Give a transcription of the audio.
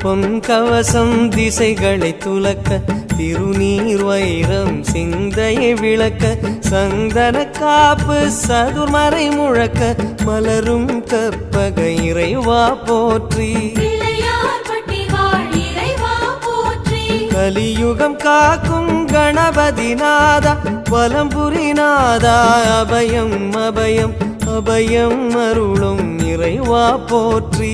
பொன் கவசம் திசைகளை துலக்க திருநீர் வைரம் சிந்தையை விளக்க சந்தன காப்பு சதுர்மறை முழக்க மலரும் கற்பக இறைவா போற்றி கலியுகம் காக்கும் கணபதி நாதா வலம்புரி நாதா அபயம் அபயம் அபயம் அருளும் இறைவா போற்றி